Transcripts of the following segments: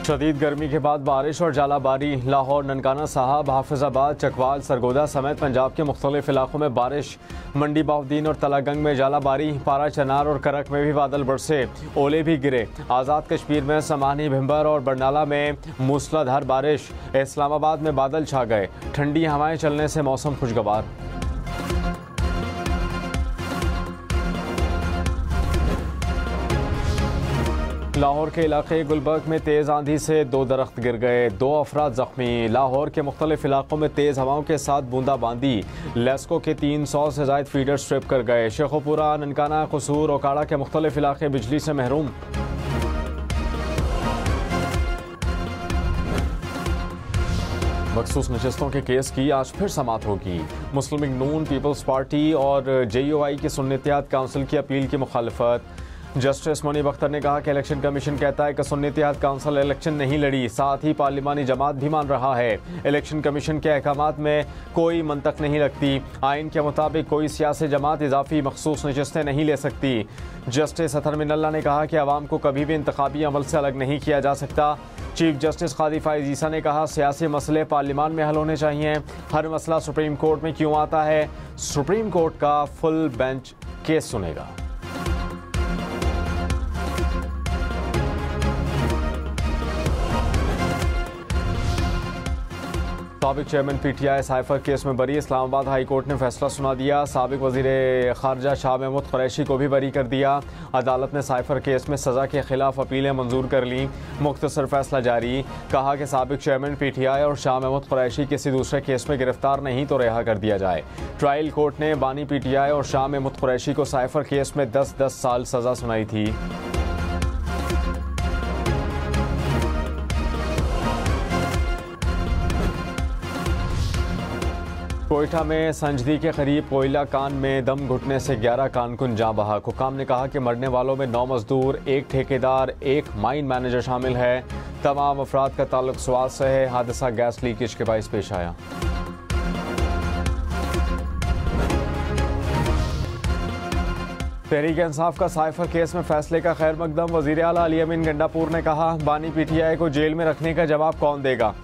शदीद गर्मी के बाद बारिश और जालाबारी। लाहौर, ननकाना साहब, हाफिजाबाद, चकवाल, सरगोदा समेत पंजाब के मुख्तलिफ इलाकों में बारिश। मंडी बाउद्दीन और तलागंग में जालाबारी। पारा, चनार और करक में भी बादल बरसे, ओले भी गिरे। आज़ाद कश्मीर में समानी, भिम्बर और बरनाला में मूसलाधार बारिश। इस्लामाबाद में बादल छा गए। ठंडी हवाएं चलने से मौसम खुशगवार। लाहौर के इलाके गुलबर्ग में तेज़ आंधी से 2 दरख्त गिर गए, 2 अफराद जख्मी। लाहौर के मुख्तलिफ इलाकों में तेज़ हवाओं के साथ बूंदाबांदी। लेस्को के 300 से ज़ायद फीडर स्ट्रिप कर गए। शेखोपुरा, ननकाना, कसूर, ओकाड़ा के मुख्तलिफ इलाके बिजली से महरूम। मखसूस नशस्तों के केस की आज फिर समाअत होगी। मुस्लिम लीग नून, पीपल्स पार्टी और JUI की सुन्नी इत्तेहाद काउंसिल की अपील की मुखालफत। जस्टिस मुनीब अख्तर ने कहा कि इलेक्शन कमीशन कहता है कि सुन्नी इत्तेहाद काउंसिल इलेक्शन नहीं लड़ी, साथ ही पार्लिमानी जमात भी मान रहा है। इलेक्शन कमीशन के अहकामात में कोई मंतक नहीं लगती। आइन के मुताबिक कोई सियासी जमात इजाफी मखसूस नशस्तें नहीं ले सकती। जस्टिस अतहर मिनल्ला ने कहा कि आवाम को कभी भी इंतखाबी अमल से अलग नहीं किया जा सकता। चीफ जस्टिस कादी फाइज ईसा ने कहा सियासी मसले पार्लिमान में हल होने चाहिए। हर मसला सुप्रीम कोर्ट में क्यों आता है? सुप्रीम कोर्ट का फुल बेंच केस सुनेगा। साबिक चेयरमैन PTI साइफर केस में बरी। इस्लामाबाद हाई कोर्ट ने फैसला सुना दिया। साबिक वजीर खारजा शाह महमूद कुरैशी को भी बरी कर दिया। अदालत ने साइफर केस में सज़ा के खिलाफ अपीलें मंजूर कर लीं। मुख्तसर फैसला जारी। कहा कि साबिक चेयरमैन PTI और शाह महमूद कुरैशी किसी दूसरे केस में गिरफ्तार नहीं तो रिहा कर दिया जाए। ट्रायल कोर्ट ने बानी PTI और शाह महमूद कुरैशी को साइफर केस में 10-10 साल सज़ा सुनाई थी। कोयटा में संजदी के करीब कोयला कान में दम घुटने से 11 कारकुन जाँ बहक। हुकाम ने कहा कि मरने वालों में 9 मजदूर, 1 ठेकेदार, 1 माइन मैनेजर शामिल है। तमाम अफराद का ताल्लुक स्वाद से है। हादसा गैस लीकेज के बाइस पेश आया। तहरीक इंसाफ का साइफर केस में फैसले का खैर मकदम। वजीर आला अली अमीन गंडापुर ने कहा बानी PTI को जेल में रखने का जवाब कौन देगा?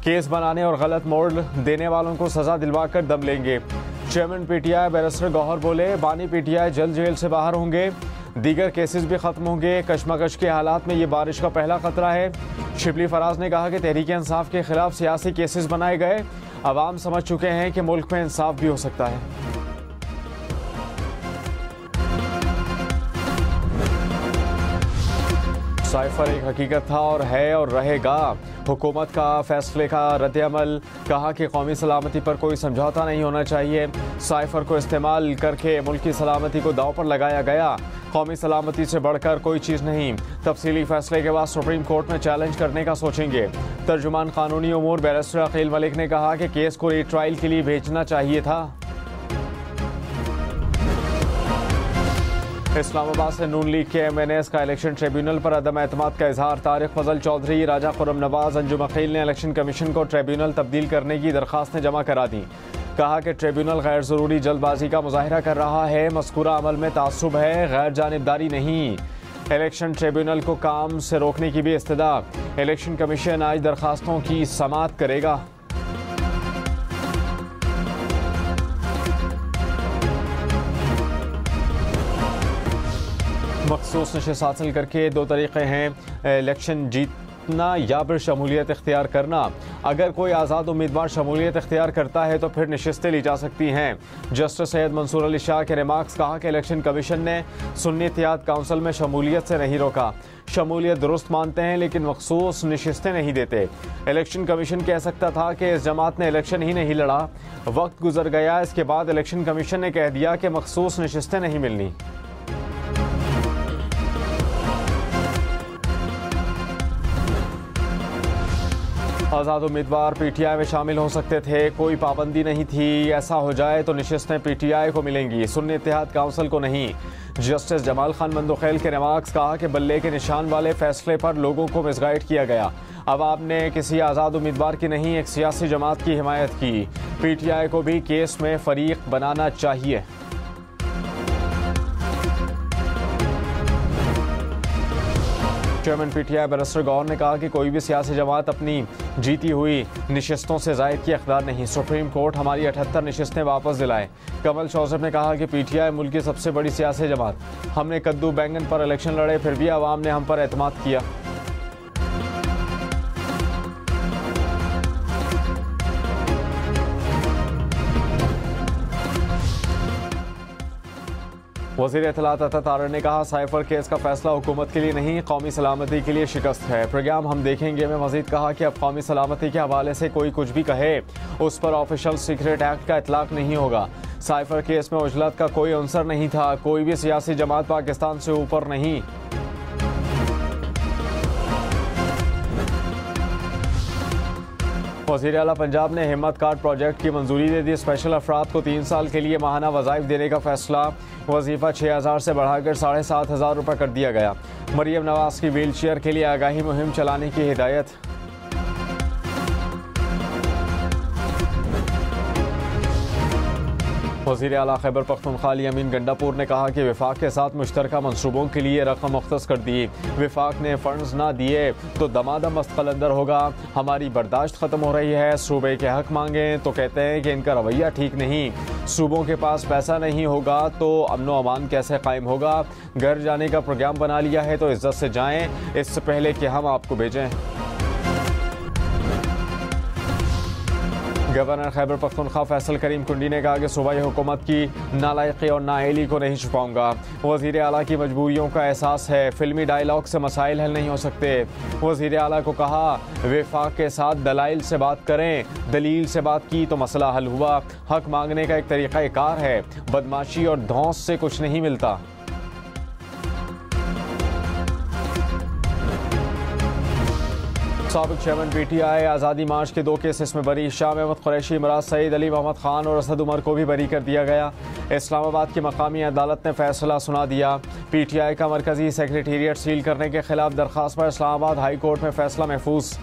केस बनाने और गलत मोड़ देने वालों को सजा दिलवाकर दम लेंगे। चेयरमैन PTI बैरिस्टर गौहर बोले बानी PTI जल्द जेल से बाहर होंगे, दीगर केसेस भी खत्म होंगे। कशमकश के हालात में ये बारिश का पहला खतरा है। शिबली फराज ने कहा कि तहरीक इंसाफ के खिलाफ सियासी केसेस बनाए गए। अवाम समझ चुके हैं कि मुल्क में इंसाफ भी हो सकता है। साइफर एक हकीकत था और है और रहेगा। हुकूमत का फैसले का रद्द-ए-अमल। कहा कि कौमी सलामती पर कोई समझौता नहीं होना चाहिए। साइफर को इस्तेमाल करके मुल्क की सलामती को दांव पर लगाया गया। कौमी सलामती से बढ़कर कोई चीज़ नहीं। तफसीली फैसले के बाद सुप्रीम कोर्ट में चैलेंज करने का सोचेंगे। तर्जुमान कानूनी उमूर बैरिस्टर अकील मलिक ने कहा कि केस को रीट्रायल के लिए भेजना चाहिए था। इस्लामाबाद से नून लीग के MNAs का इलेक्शन ट्रिब्यूनल पर अदम एतमाद का इजहार। तारिक फजल चौधरी, राजा खुर्रम नवाज, अंजुम अकील ने इलेक्शन कमीशन को ट्रिब्यूनल तब्दील करने की दरख्वास्तें जमा करा दी। कहा कि ट्रिब्यूनल गैर ज़रूरी जल्दबाजी का मुजाहिरा कर रहा है। मज़कूरा अमल में तासुब है, गैर जानिबदारी नहीं। इलेक्शन ट्रिब्यूनल को काम से रोकने की भी इस्तदा। इलेक्शन कमीशन आज दरख्वास्तों की समाअत करेगा। मखसूस नशस्त हासिल करके 2 तरीक़े हैं, इलेक्शन जीतना या फिर शमूलियत इख्तियार करना। अगर कोई आज़ाद उम्मीदवार शमूलियत इख्तियार करता है तो फिर नशस्तें ली जा सकती हैं। जस्टिस सैयद मंसूर अली शाह के रिमार्क्स। कहा कि इलेक्शन कमीशन ने सुन्नी इत्तेहाद काउंसिल में शमूलियत से नहीं रोका। शमूलियत दुरुस्त मानते हैं लेकिन मखसूस नशस्तें नहीं देते। इलेक्शन कमीशन कह सकता था कि इस जमात ने इलेक्शन ही नहीं लड़ा। वक्त गुजर गया, इसके बाद इलेक्शन कमीशन ने कह दिया कि मखसूस नशस्तें नहीं मिलनी। आज़ाद उम्मीदवार PTI में शामिल हो सकते थे, कोई पाबंदी नहीं थी। ऐसा हो जाए तो नशस्तें PTI को मिलेंगी, सुन्नी इत्तेहाद काउंसिल को नहीं। जस्टिस जमाल खान मंदोखेल के रिमार्क्स। कहा कि बल्ले के निशान वाले फैसले पर लोगों को मिसगाइड किया गया। अब आपने किसी आज़ाद उम्मीदवार की नहीं, एक सियासी जमात की हिमायत की। PTI को भी केस में फरीक बनाना चाहिए। चेयरमैन PTI बैरिस्टर गौहर ने कहा कि कोई भी सियासी जमात अपनी जीती हुई नशिस्तों से जायद की इख्तियार नहीं, सुप्रीम कोर्ट हमारी 78 नशिस्तें वापस दिलाए। कमल शौजब ने कहा कि PTI मुल्क की सबसे बड़ी सियासी जमात, हमने कद्दू बैंगन पर इलेक्शन लड़े, फिर भी अवाम ने हम पर एतमाद किया। वज़ीर इत्तलात अता तारड़ ने कहा साइफर केस का फैसला हुकूमत के लिए नहीं, कौमी सलामती के लिए शिकस्त है। प्रोग्राम हम देखेंगे में मजीद कहा कि अब कौमी सलामती के हवाले से कोई कुछ भी कहे उस पर ऑफिशियल सीक्रेट एक्ट का इतलाक नहीं होगा। साइफर केस में उजलत का कोई अंसर नहीं था, कोई भी सियासी जमात पाकिस्तान से ऊपर नहीं। वज़ीर आला पंजाब ने हिम्मत कार्ड प्रोजेक्ट की मंजूरी दे दी। स्पेशल अफराद को 3 साल के लिए माहाना वज़ाइफ देने का फैसला, वजीफ़ा 6000 से बढ़ाकर 7500 रुपये कर दिया गया। मरियम नवाज की व्हील चेयर के लिए आगाही मुहिम चलाने की हिदायत। वज़ीर आला खैबर पख्तूनख्वा अमीन गंडापुर ने कहा कि विफाक के साथ मुश्तरका मनसूबों के लिए रकम मुख्तस कर दी। विफाक ने फंड्स ना दिए तो दमादम मस्तकलंदर होगा, हमारी बर्दाश्त ख़त्म हो रही है। सूबे के हक मांगें तो कहते हैं कि इनका रवैया ठीक नहीं, सूबों के पास पैसा नहीं होगा तो अमनो अमान कैसे कायम होगा। घर जाने का प्रोग्राम बना लिया है तो इज्जत से जाएं, इससे पहले कि हम आपको भेजें। गवर्नर खैबर पख्तूनख्वा फैसल करीम कुंडी ने कहा कि सूबाई हुकूमत की नालायकी और नाअहली को नहीं छुपाऊंगा। वज़ीर आला की मजबूरियों का एहसास है, फिल्मी डायलॉग से मसाइल हल नहीं हो सकते। वज़ीर आला को कहा विफाक के साथ दलाइल से बात करें, दलील से बात की तो मसला हल हुआ। हक मांगने का एक तरीक़ा कार है, बदमाशी और धौंस से कुछ नहीं मिलता। साबिक चेयरमैन PTI आज़ादी मार्च के 2 केसेस में बरी, शाह अहमद कुरैशी, इमराज सईद, अली मोहम्मद खान और असद उमर को भी बरी कर दिया गया। इस्लामाबाद की मकामी अदालत ने फैसला सुना दिया। PTI का मरकजी सेक्रेटेरिएट सील करने के खिलाफ दरख्वास्त पर इस्लामाबाद हाई कोर्ट में फैसला महफूज।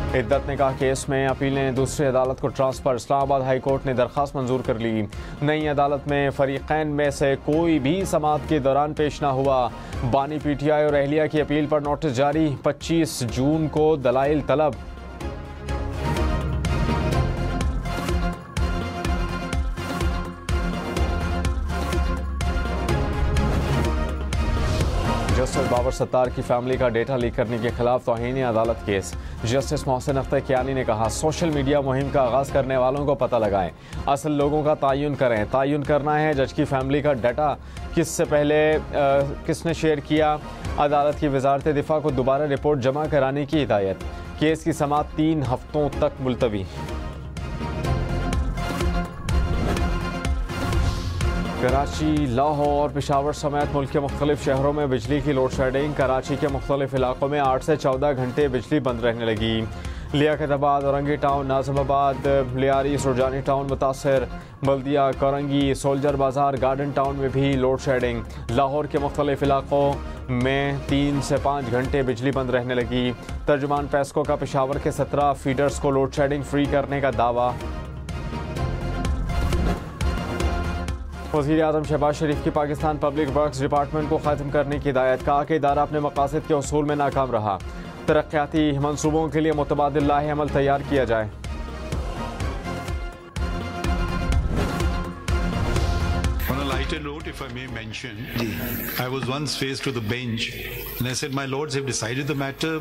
इद्दत ने कहा केस में अपील ने दूसरी अदालत को ट्रांसफर, इस्लामाबाद हाई कोर्ट ने दरख्वास्त मंजूर कर ली। नई अदालत में फरीकैन में से कोई भी समाअत के दौरान पेश ना हुआ। बानी PTI और अहलिया की अपील पर नोटिस जारी, 25 जून को दलाइल तलब। जस्टिस बाबर सत्तार की फैमिली का डेटा लीक करने के खिलाफ तौहीन अदालत केस। जस्टिस मोहसिन अख्तर कियानी ने कहा सोशल मीडिया मुहिम का आगाज़ करने वालों को पता लगाएं, असल लोगों का तयन करें। तयन करना है जज की फैमिली का डाटा किससे पहले किसने शेयर किया। अदालत की वजारत दिफा को दोबारा रिपोर्ट जमा कराने की हिदायत। केस की समाअत 3 हफ्तों तक मुलतवी। कराची, लाहौर, पेशावर समेत मुल्क के मुख्तलिफ शहरों में बिजली की लोड शेडिंग। कराची के मुख्तलिफ इलाकों में 8 से 14 घंटे बिजली बंद रहने लगी। लियाकताबाद, औरंगी टाउन, नाज़िमाबाद, लियारी, सुरजानी टाउन मुतासर। बल्दिया, कोरंगी, सोल्जर बाजार, गार्डन टाउन में भी लोड शेडिंग। लाहौर के मुख्तलिफ इलाकों में 3 से 5 घंटे बिजली बंद रहने लगी। तर्जुमान पेस्को का पेशावर के 17 फीडर्स को लोड शेडिंग फ्री करने का दावा। वज़ीर आज़म शहबाज शरीफ की पाकिस्तान पब्लिक वर्क्स डिपार्टमेंट को ख़त्म करने की हिदायत। कहा कि इदारा अपने मकासद के उसूल में नाकाम रहा। तरक्याती मंसूबों के लिए मुतबादिल लाहे अमल तैयार किया जाए। On a lighter note, if I may mention, I was once faced with a bench and I said, my lords have decided the matter,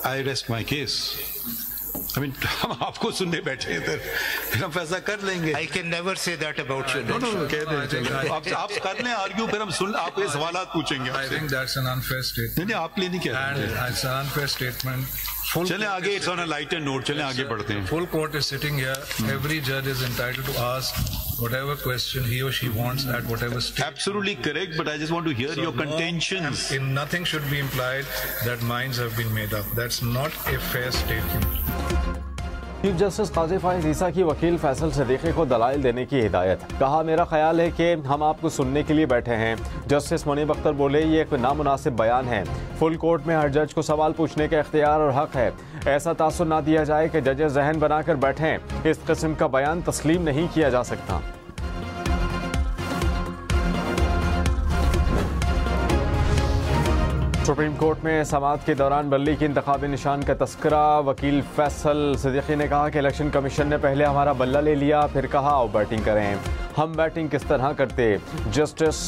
I rest my case. I mean, हम आपको सुनने बैठे हैं इधर, फिर हम फैसला कर लेंगे। I can never say that about you. No, कह दें आप कर लें आर्ग्यू, फिर हम सुन आपके सवालात पूछेंगे। I think that's an unfair statement. नहीं आपके लिए नहीं कह रहे। And it's an unfair statement. चलें आगे, it's on a lighter note, चलें आगे बढ़ते हैं। Full court is sitting here. Every judge is entitled to ask whatever question he or she wants at whatever stage. Absolutely correct, but I just want to hear your contentions. Nothing should be implied that minds have been made up. That's not a fair statement. Chief justice Qazi Faez Isa की वकील फैसल सदीकी को दलाइल देने की हिदायत। कहा मेरा ख्याल है कि हम आपको सुनने के लिए बैठे हैं। जस्टिस मुनीब अख्तर बोले ये एक नामुनासिब बयान है। फुल कोर्ट में हर जज को सवाल पूछने का इख्तियार और हक है। ऐसा तासुर ना दिया जाए कि जजेस जहन बनाकर बैठें। इस किस्म का बयान तस्लीम नहीं किया जा सकता। सुप्रीम कोर्ट में समाअत के दौरान बल्ली की इंतखाबी निशान का तस्करा। वकील फैसल सिद्दीकी ने कहा कि इलेक्शन कमीशन ने पहले हमारा बल्ला ले लिया, फिर कहा आओ बैटिंग करें। हम बैटिंग किस तरह करते? जस्टिस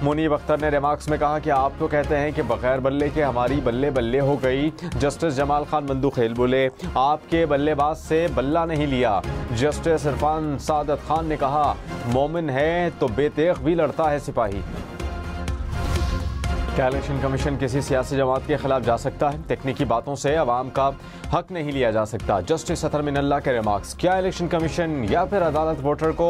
मुनीब अख्तर ने रिमार्क्स में कहा कि आप तो कहते हैं कि बगैर बल्ले के हमारी बल्ले बल्ले हो गई। जस्टिस जमाल खान बंदूखेल बोले आपके बल्लेबाज से बल्ला नहीं लिया। जस्टिस इरफान सादत खान ने कहा मोमिन है तो बेतेग भी लड़ता है सिपाही। क्या इलेक्शन कमीशन किसी सियासी जमात के खिलाफ जा सकता है? तकनीकी बातों से अवाम का हक नहीं लिया जा सकता। जस्टिस अतर मिनल्ला के रिमार्क्स। क्या इलेक्शन कमीशन या फिर अदालत वोटर को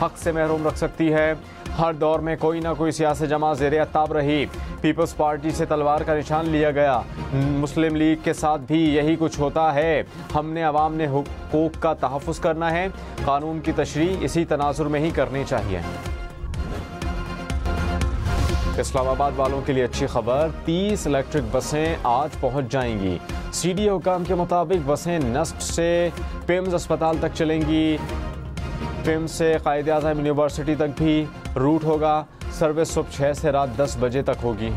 हक से महरूम रख सकती है? हर दौर में कोई ना कोई सियासी जमात ज़ेरे अताब रही। पीपल्स पार्टी से तलवार का निशान लिया गया। मुस्लिम लीग के साथ भी यही कुछ होता है। हमने अवाम ने हुकूक का तहफ़्फ़ुज़ करना है। कानून की तशरीह इसी तनाजुर में ही करनी चाहिए। इस्लामाबाद वालों के लिए अच्छी खबर, 30 इलेक्ट्रिक बसें आज पहुंच जाएंगी। सीडीए हुकाम के मुताबिक बसें नस्ट से पिम्स अस्पताल तक चलेंगी। पिम्स से कायद-ए-आज़म यूनिवर्सिटी तक भी रूट होगा। सर्विस सुबह 6 से रात 10 बजे तक होगी।